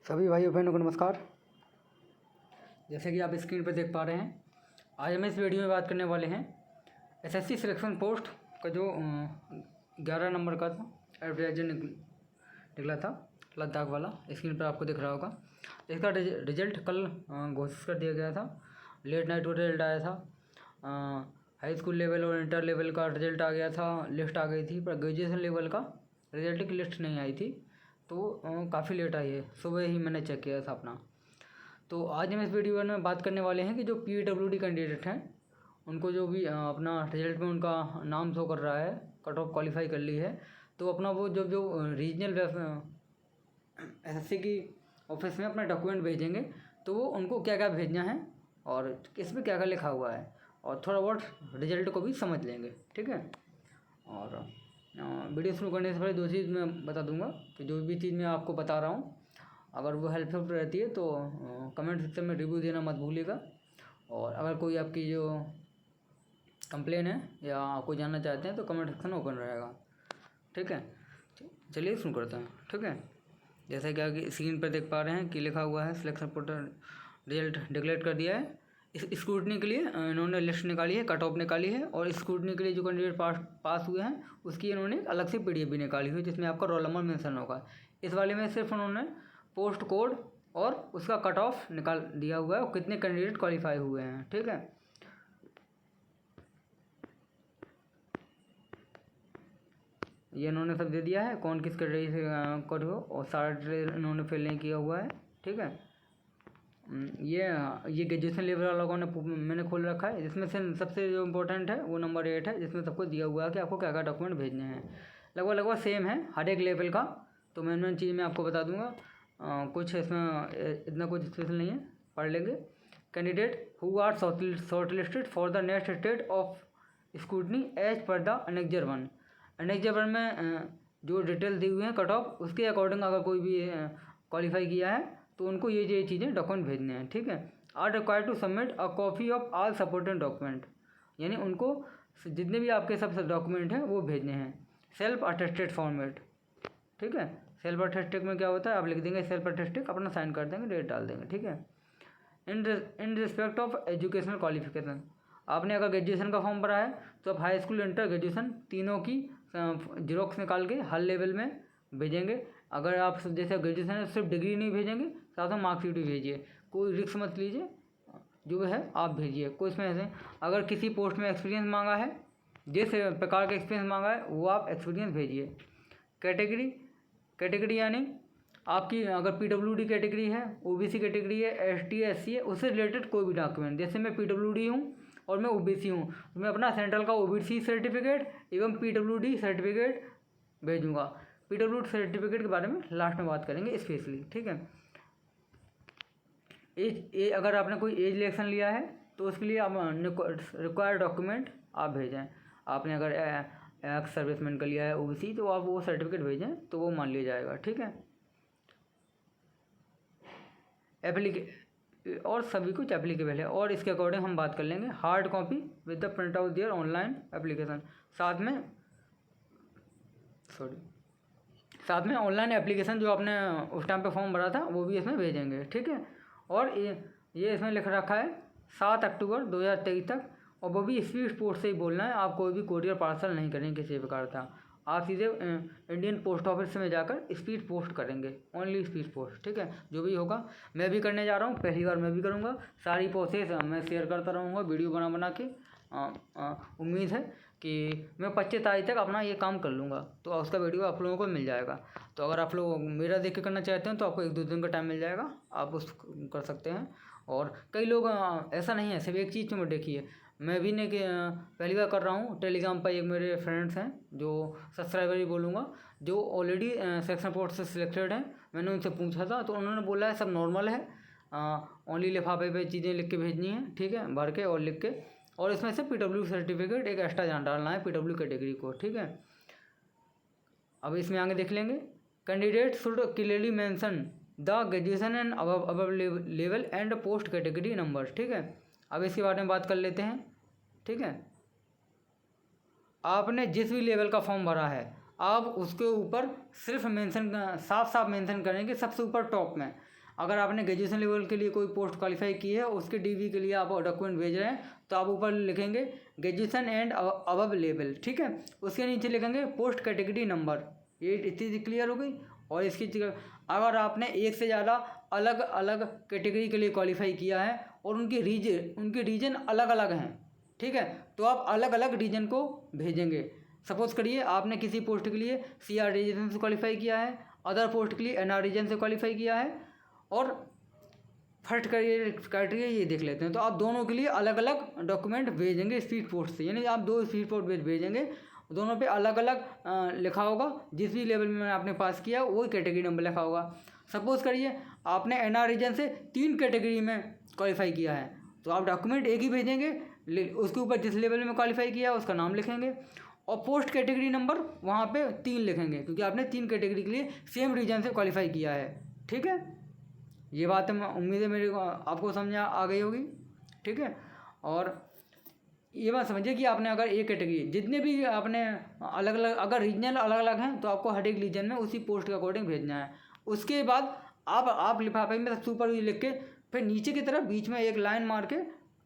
सभी भाइयों बहनों को नमस्कार। जैसे कि आप स्क्रीन पर देख पा रहे हैं, आज हम इस वीडियो में बात करने वाले हैं एसएससी सिलेक्शन पोस्ट का जो 11 नंबर का था एडवर्टाइजमेंट निकला था लद्दाख वाला। स्क्रीन पर आपको दिख रहा होगा। इसका रिजल्ट कल घोषित कर दिया गया था। लेट नाइट को रिजल्ट आया था। हाई स्कूल लेवल और इंटर लेवल का रिजल्ट आ गया था, लिस्ट आ गई थी, पर ग्रेजुएशन लेवल का रिजल्ट की लिस्ट नहीं आई थी, तो काफ़ी लेट आई है। सुबह ही मैंने चेक किया था अपना। तो आज हम इस वीडियो में बात करने वाले हैं कि जो PWD कैंडिडेट हैं उनको जो भी अपना रिजल्ट में उनका नाम शो कर रहा है, कट ऑफ क्वालिफाई कर ली है, तो अपना वो जो रीजनल एसएससी की ऑफिस में अपना डॉक्यूमेंट भेजेंगे, तो वो उनको क्या क्या भेजना है और इसमें क्या क्या लिखा हुआ है, और थोड़ा बहुत रिजल्ट को भी समझ लेंगे। ठीक है। और वीडियो शुरू करने से पहले दो चीज़ मैं बता दूंगा कि जो भी चीज़ मैं आपको बता रहा हूँ अगर वो हेल्पफुल रहती है तो कमेंट सेक्शन में रिव्यू देना मत भूलिएगा। और अगर कोई आपकी जो कंप्लेन है या कोई जानना चाहते हैं तो कमेंट सेक्शन ओपन रहेगा। ठीक है, चलिए शुरू करते हैं। ठीक है, जैसा कि आगे स्क्रीन पर देख पा रहे हैं कि लिखा हुआ है सिलेक्शन पोर्टल रिजल्ट डिक्लेयर कर दिया है। इस स्क्रूटनी के लिए इन्होंने लिस्ट निकाली है, कट ऑफ निकाली है, और स्क्रूटनी के लिए जो कैंडिडेट पास हुए हैं उसकी इन्होंने अलग से PDF भी निकाली हुई जिसमें आपका रोल नंबर मेंशन होगा। इस वाले में सिर्फ उन्होंने पोस्ट कोड और उसका कट ऑफ निकाल दिया हुआ है और कितने कैंडिडेट क्वालिफाई हुए हैं। ठीक है, ये इन्होंने सब दे दिया है, कौन किस कैटेगरी से कट हो, और सारा डिटेल इन्होंने फिल नहीं किया हुआ है। ठीक है, ये ग्रेजुएशन लेवल वालों ने मैंने खोल रखा है, जिसमें से सबसे जो इम्पोर्टेंट है वो नंबर 8 है, जिसमें सबको दिया हुआ है कि आपको क्या क्या डॉक्यूमेंट भेजने हैं। लगभग सेम है हर एक लेवल का, तो मेन चीज़ मैं आपको बता दूंगा। कुछ इसमें इतना कुछ स्पेशल नहीं है, पढ़ लेंगे। Candidate who are short listed for the next state of scrutiny as per the annexure 1। Annexure 1 में जो डिटेल दी हुई है कट ऑफ, उसके अकॉर्डिंग अगर कोई भी क्वालिफाई किया है तो उनको ये चीज़ें डॉक्यूमेंट भेजने हैं। ठीक है, are required to submit a copy of all supported document, यानी उनको जितने भी आपके सब डॉक्यूमेंट हैं वो भेजने हैं सेल्फ अटेस्टेड फॉर्मेट। ठीक है, सेल्फ अटेस्टेड में क्या होता है, आप लिख देंगे सेल्फ अटेस्टेड, अपना साइन कर देंगे, डेट डाल देंगे। ठीक है, in respect of educational qualification, आपने अगर ग्रेजुएशन का फॉर्म भरा है तो आप हाई स्कूल इंटर ग्रेजुएशन तीनों की जेरोक्स निकाल के हर लेवल में भेजेंगे। अगर आप जैसे ग्रेजुएशन है सिर्फ डिग्री नहीं भेजेंगे, साथ में मार्कशीट भी भेजिए, कोई रिस्क मत लीजिए, जो है आप भेजिए। कोई इसमें ऐसे अगर किसी पोस्ट में एक्सपीरियंस मांगा है, जिस प्रकार का एक्सपीरियंस मांगा है वो आप एक्सपीरियंस भेजिए। कैटेगरी यानी आपकी अगर PWD कैटेगरी है, OBC कैटेगरी है, ST SC है, उससे रिलेटेड कोई भी डॉक्यूमेंट। जैसे मैं PWD हूँ और मैं OBC हूँ तो मैं अपना सेंट्रल का OBC सर्टिफिकेट एवं PWD सर्टिफिकेट भेजूँगा। PWD सर्टिफिकेट के बारे में लास्ट में बात करेंगे स्पेशली। ठीक है, एज अगर आपने कोई एज इलेक्शन लिया है तो उसके लिए आप रिक्वायर्ड डॉक्यूमेंट आप भेजें। आपने अगर एक्स सर्विसमैन का लिया है OBC तो आप वो सर्टिफिकेट भेजें तो वो मान लिया जाएगा। ठीक है, और सभी कुछ एप्लीकेबल है, और इसके अकॉर्डिंग हम बात कर लेंगे। Hard copy with the print out their online application, साथ में ऑनलाइन एप्लीकेशन जो आपने उस टाइम पे फॉर्म भरा था वो भी इसमें भेजेंगे। ठीक है, और ये इसमें लिख रखा है 7 अक्टूबर 2023 तक, और वो भी स्पीड पोस्ट से ही बोलना है। आप कोई भी कोरियर पार्सल नहीं करेंगे किसी प्रकार का, आप सीधे इंडियन पोस्ट ऑफिस में जाकर स्पीड पोस्ट करेंगे, ओनली स्पीड पोस्ट। ठीक है, जो भी होगा मैं भी करने जा रहा हूँ, पहली बार मैं भी करूँगा। सारी प्रोसेस मैं शेयर करता रहूँगा वीडियो बना के। उम्मीद है कि मैं 25 तारीख तक अपना ये काम कर लूँगा, तो उसका वीडियो आप लोगों को मिल जाएगा। तो अगर आप लोग मेरा देख के करना चाहते हैं तो आपको 1-2 दिन का टाइम मिल जाएगा, आप उस कर सकते हैं। और कई लोग ऐसा नहीं है, सिर्फ एक चीज़ में देखिए, मैं भी नहीं पहली बार कर रहा हूँ। टेलीग्राम पर एक मेरे फ्रेंड्स हैं जो सब्सक्राइबर ही बोलूँगा, जो ऑलरेडी सेक्शन पोर्ट से सिलेक्टेड हैं। मैंने उनसे पूछा था तो उन्होंने बोला है सब नॉर्मल है, ओनली लिफाफे पे चीज़ें लिख के भेजनी है। ठीक है, भर के और लिख के, और इसमें से PW सर्टिफिकेट एक एक्स्ट्रा जान डालना है PW कैटेगरी को। ठीक है, अब इसमें आगे देख लेंगे। Candidate should clearly mention the graduation and above level and post category number. ठीक है, अब इसके बारे में बात कर लेते हैं। ठीक है, आपने जिस भी लेवल का फॉर्म भरा है आप उसके ऊपर सिर्फ मेंशन साफ मेंशन करेंगे सबसे ऊपर टॉप में। अगर आपने ग्रेजुएशन लेवल के लिए कोई पोस्ट क्वालिफाई की है, उसके डीवी के लिए आप डॉक्यूमेंट भेज रहे हैं, तो आप ऊपर लिखेंगे ग्रेजुएशन एंड अबव लेवल, ठीक है। उसके नीचे लिखेंगे पोस्ट कैटेगरी नंबर। ये इतनी क्लियर हो गई। और इसकी अगर आपने एक से ज़्यादा अलग अलग कैटेगरी के लिए क्वालिफाई किया है और उनके रीजन अलग अलग हैं, ठीक है, तो आप अलग अलग रीजन को भेजेंगे। सपोज करिए आपने किसी पोस्ट के लिए CR रीजन से क्वालिफाई किया है, अदर पोस्ट के लिए NR रीजन से क्वालिफाई किया है, और फर्स्ट क्राइटेरिया ये देख लेते हैं। तो आप दोनों के लिए अलग अलग डॉक्यूमेंट भेजेंगे स्पीड पोस्ट से, यानी आप 2 स्पीड पोस्ट भेजेंगे, दोनों पे अलग अलग लिखा होगा। जिस भी लेवल में आपने पास किया वही कैटेगरी नंबर लिखा होगा। सपोज़ करिए आपने NR रीजन से 3 कैटेगरी में क्वालिफाई किया है, तो आप डॉक्यूमेंट एक ही भेजेंगे, उसके ऊपर जिस लेवल में क्वालिफाई किया उसका नाम लिखेंगे, और पोस्ट कैटेगरी नंबर वहाँ पे 3 लिखेंगे, क्योंकि आपने 3 कैटेगरी के लिए सेम रीजन से क्वालिफाई किया है, ठीक है। ये बात मैं उम्मीद है मेरे को आपको समझ आ गई होगी, ठीक है। और ये बात समझिए कि आपने अगर एक कैटेगरी, जितने भी आपने अलग अलग, अगर रीजनल अलग अलग हैं तो आपको हर एक रीजन में उसी पोस्ट के अकॉर्डिंग भेजना है। उसके बाद आप लिफाफे में सबसे ऊपर लिख के फिर नीचे की तरफ बीच में एक लाइन मार के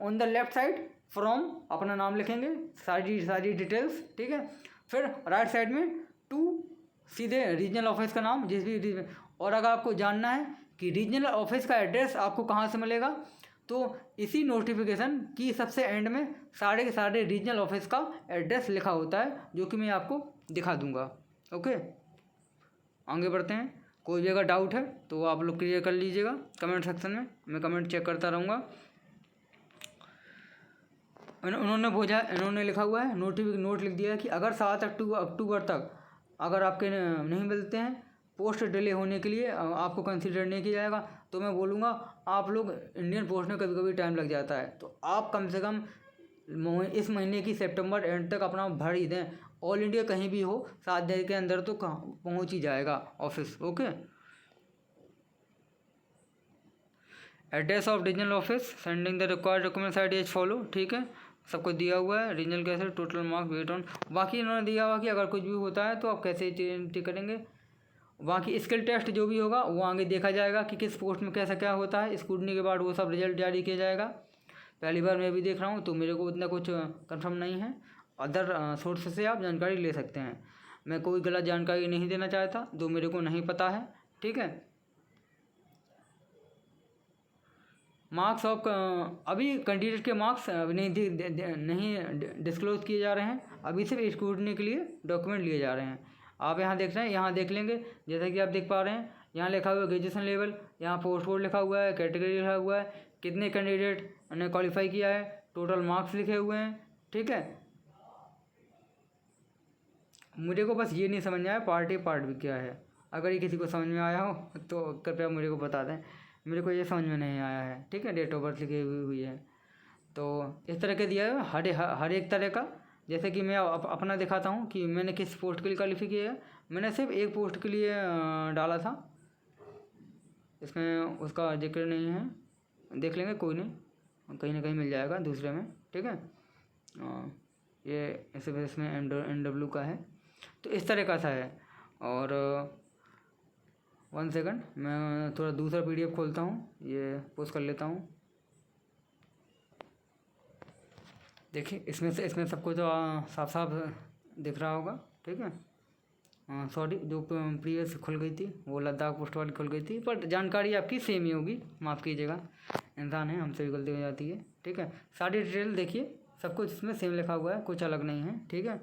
on the left side from अपना नाम लिखेंगे, सारी डिटेल्स, ठीक है। फिर राइट साइड में टू सीधे रीजनल ऑफिस का नाम, जिस भी रीजन। और अगर आपको जानना है कि रीजनल ऑफिस का एड्रेस आपको कहाँ से मिलेगा, तो इसी नोटिफिकेशन की सबसे एंड में सारे के सारे रीजनल ऑफिस का एड्रेस लिखा होता है, जो कि मैं आपको दिखा दूंगा। ओके, आगे बढ़ते हैं। कोई भी अगर डाउट है तो आप लोग क्लियर कर लीजिएगा कमेंट सेक्शन में, मैं कमेंट चेक करता रहूँगा। इन्होंने लिखा हुआ है, नोट लिख दिया है कि अगर 7 अक्टूबर तक अगर आपके नहीं मिलते हैं, पोस्ट डिले होने के लिए आपको कंसीडर नहीं किया जाएगा। तो मैं बोलूँगा आप लोग, इंडियन पोस्ट में कभी कभी टाइम लग जाता है, तो आप कम से कम इस महीने की सितंबर एंड तक अपना भर ही दें। ऑल इंडिया कहीं भी हो 7 दिन के अंदर तो पहुँच ही जाएगा office. Okay, address of regional office, sending the required documents ID as follow, ठीक है, सब कुछ दिया हुआ है। रीजनल कैसे, टोटल मार्क्स वेट ऑन, बाकी इन्होंने दिया हुआ कि अगर कुछ भी होता है तो आप कैसे एंट्री करेंगे। बाकी स्किल टेस्ट जो भी होगा वो आगे देखा जाएगा कि किस पोस्ट में कैसा क्या होता है। स्क्रूटनी के बाद वो सब रिजल्ट जारी किया जाएगा। पहली बार मैं भी देख रहा हूँ तो मेरे को इतना कुछ कंफर्म नहीं है। अदर सोर्स से आप जानकारी ले सकते हैं। मैं कोई गलत जानकारी नहीं देना चाहता जो मेरे को नहीं पता है, ठीक है। मार्क्स ऑफ अभी कैंडिडेट के मार्क्स नहीं डिस्क्लोज किए जा रहे हैं। अभी सिर्फ स्क्रूटनी के लिए डॉक्यूमेंट लिए जा रहे हैं। आप यहाँ देख रहे हैं, यहाँ देख लेंगे, जैसा कि आप देख पा रहे हैं यहाँ लिखा हुआ है ग्रेजुएशन लेवल, यहाँ पोस्ट कोड लिखा हुआ है, कैटेगरी लिखा हुआ है, कितने कैंडिडेट ने क्वालिफाई किया है, टोटल मार्क्स लिखे हुए हैं, ठीक है। मुझे को बस ये नहीं समझ में आया पार्ट भी क्या है। अगर ये किसी को समझ में आया हो तो कृपया मुझे को बता दें, मेरे को ये समझ में नहीं आया है, ठीक है। डेट ऑफ बर्थ लिखी हुई है, तो इस तरह के दिया है हर एक तरह का। जैसे कि मैं अपना दिखाता हूँ कि मैंने किस पोस्ट के लिए क्वालिफाई किया है। मैंने सिर्फ एक पोस्ट के लिए डाला था, इसमें उसका जिक्र नहीं है, देख लेंगे, कोई नहीं, कहीं ना कहीं मिल जाएगा दूसरे में, ठीक है। ये इसमें NW का है, तो इस तरह का सा है। और 1 सेकंड, मैं थोड़ा दूसरा PDF खोलता हूँ, ये पोस्ट कर लेता हूँ। देखिए इसमें सबको तो साफ साफ दिख रहा होगा, ठीक है। सॉरी, जो प्रीवियस खुल गई थी वो लद्दाख पोस्ट वाली खुल गई थी, पर जानकारी आपकी सेम ही होगी, माफ़ कीजिएगा, इंसान है, हमसे भी गलती हो जाती है, ठीक है। सारी डिटेल देखिए, सब कुछ इसमें सेम लिखा हुआ है, कुछ अलग नहीं है, ठीक है।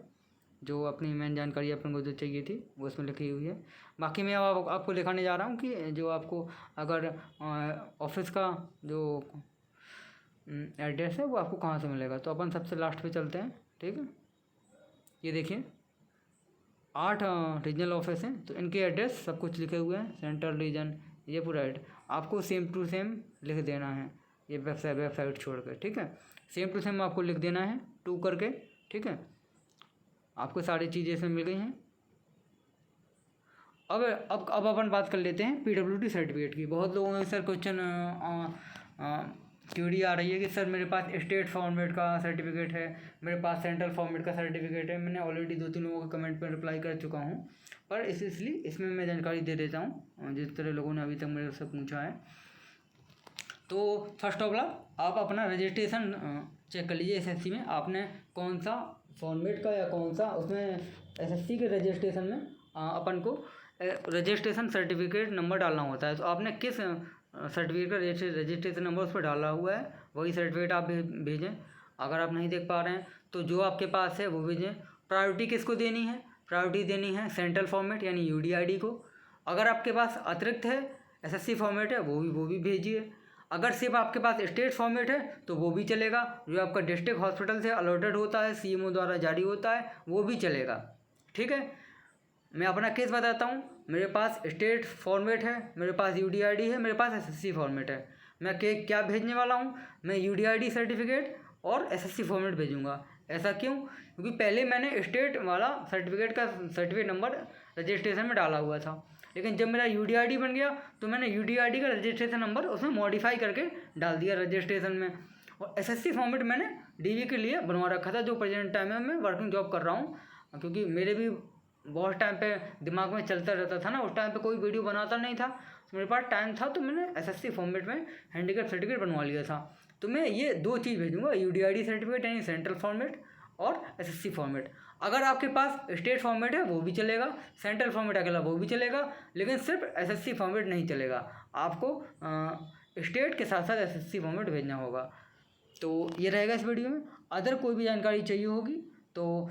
जो अपनी मेन जानकारी अपन को जो चाहिए थी वो इसमें लिखी हुई है। बाकी मैं आपको दिखाने जा रहा हूँ कि जो आपको अगर ऑफिस का जो एड्रेस है वो आपको कहाँ से मिलेगा। तो अपन सबसे लास्ट पे चलते हैं, ठीक है। ये देखिए 8 रीजनल ऑफिस हैं, तो इनके एड्रेस सब कुछ लिखे हुए हैं, सेंट्रल रीजन, ये पूरा आपको सेम टू सेम लिख देना है, ये वेबसाइट छोड़ कर, ठीक है। सेम टू सेम आपको लिख देना है 2 करके, ठीक है। आपको सारी चीज़ें इसमें मिल गई हैं। अब अपन बात कर लेते हैं PWD सर्टिफिकेट की। बहुत लोगों ने सर क्वेश्चन क्यूरी आ रही है कि सर मेरे पास स्टेट फॉर्मेट का सर्टिफिकेट है, मेरे पास सेंट्रल फॉर्मेट का सर्टिफिकेट है। मैंने ऑलरेडी 2-3 लोगों के कमेंट पर रिप्लाई कर चुका हूँ, पर इसलिए इसमें मैं जानकारी दे देता हूँ जिस तरह लोगों ने अभी तक मेरे से पूछा है। तो फर्स्ट ऑफ ऑल आप अपना रजिस्ट्रेशन चेक कर लीजिए एसएससी में, आपने कौन सा फॉर्मेट का या कौन सा उसमें एसएससी के रजिस्ट्रेशन में अपन को रजिस्ट्रेशन सर्टिफिकेट नंबर डालना होता है। तो आपने किस सर्टिफिकेट का रजिस्ट्रेशन नंबर उस पर डाला हुआ है वही सर्टिफिकेट आप भेजें। अगर आप नहीं देख पा रहे हैं तो जो आपके पास है वो भेजें। प्रायोरिटी किसको देनी है? प्रायोरिटी देनी है सेंट्रल फॉर्मेट यानी यूडीआईडी को। अगर आपके पास अतिरिक्त है एसएससी फॉर्मेट है वो भी भेजिए। अगर सिर्फ आपके पास स्टेट फॉर्मेट है तो वो भी चलेगा, जो आपका डिस्ट्रिक्ट हॉस्पिटल से अलॉटेड होता है, सीएमओ द्वारा जारी होता है, वो भी चलेगा। ठीक है, मैं अपना केस बताता हूँ। मेरे पास स्टेट फॉर्मेट है, मेरे पास यूडीआईडी है, मेरे पास एसएससी फॉर्मेट है। मैं क्या भेजने वाला हूँ? मैं यूडीआईडी सर्टिफिकेट और एसएससी फॉर्मेट भेजूँगा। ऐसा क्यों? क्योंकि पहले मैंने स्टेट वाला सर्टिफिकेट नंबर रजिस्ट्रेशन में डाला हुआ था, लेकिन जब मेरा यूडीआईडी बन गया तो मैंने यूडीआईडी का रजिस्ट्रेशन नंबर उसमें मॉडिफाई करके डाल दिया रजिस्ट्रेशन में। और एसएससी फॉर्मेट मैंने डीवी के लिए बनवा रखा था, जो प्रेजेंट टाइम में मैं वर्किंग जॉब कर रहा हूँ। क्योंकि मेरे भी बहुत टाइम पे दिमाग में चलता रहता था ना, उस टाइम पे कोई वीडियो बनाता नहीं था, तो मेरे पास टाइम था तो मैंने एसएससी फॉर्मेट में हैंडीकैप सर्टिफिकेट बनवा लिया था। तो मैं ये 2 चीज़ भेजूँगा, यूडीआईडी सर्टिफिकेट यानी सेंट्रल फॉर्मेट और एसएससी फॉर्मेट। अगर आपके पास स्टेट फॉर्मेट है वो भी चलेगा, सेंट्रल फॉर्मेट अकेला वो भी चलेगा, लेकिन सिर्फ एसएससी फॉर्मेट नहीं चलेगा। आपको स्टेट के साथ साथ एसएससी फॉर्मेट भेजना होगा। तो ये रहेगा इस वीडियो में। अदर कोई भी जानकारी चाहिए होगी तो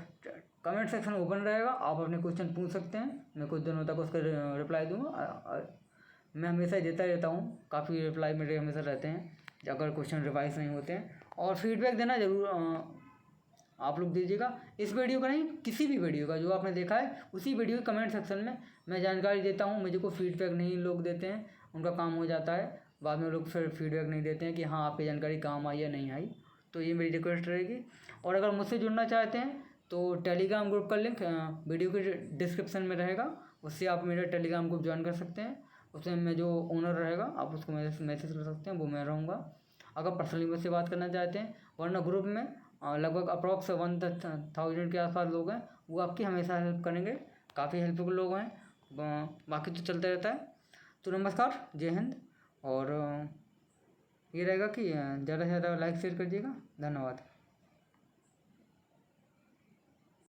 कमेंट सेक्शन ओपन रहेगा, आप अपने क्वेश्चन पूछ सकते हैं। मैं कुछ दिनों तक उसका रिप्लाई दूंगा। मैं हमेशा देता रहता हूँ, काफ़ी रिप्लाई मेरे हमेशा रहते हैं अगर क्वेश्चन रिवाइज नहीं होते हैं। और फीडबैक देना ज़रूर आप लोग दीजिएगा। इस वीडियो का नहीं, किसी भी वीडियो का जो आपने देखा है उसी वीडियो के कमेंट सेक्शन में मैं जानकारी देता हूँ। मुझे को फीडबैक नहीं लोग देते हैं, उनका काम हो जाता है, बाद में लोग फिर फीडबैक नहीं देते हैं कि हाँ आपकी जानकारी काम आई या नहीं आई। तो ये मेरी रिक्वेस्ट रहेगी। और अगर मुझसे जुड़ना चाहते हैं तो टेलीग्राम ग्रुप का लिंक वीडियो के डिस्क्रिप्शन में रहेगा, उससे आप मेरा टेलीग्राम ग्रुप ज्वाइन कर सकते हैं। उसमें मैं जो ओनर रहेगा आप उसको मैसेज कर सकते हैं, वो मैं रहूँगा अगर पर्सनली मुझसे बात करना चाहते हैं। वरना ग्रुप में लगभग अप्रॉक्स 1000 के आसपास लोग हैं, वो आपकी हमेशा हेल्प करेंगे, काफ़ी हेल्पफुल लोग हैं। बाकी तो चलता रहता है। तो नमस्कार, जय हिंद। और ये रहेगा कि ज़्यादा से ज़्यादा लाइक शेयर करिएगा। धन्यवाद।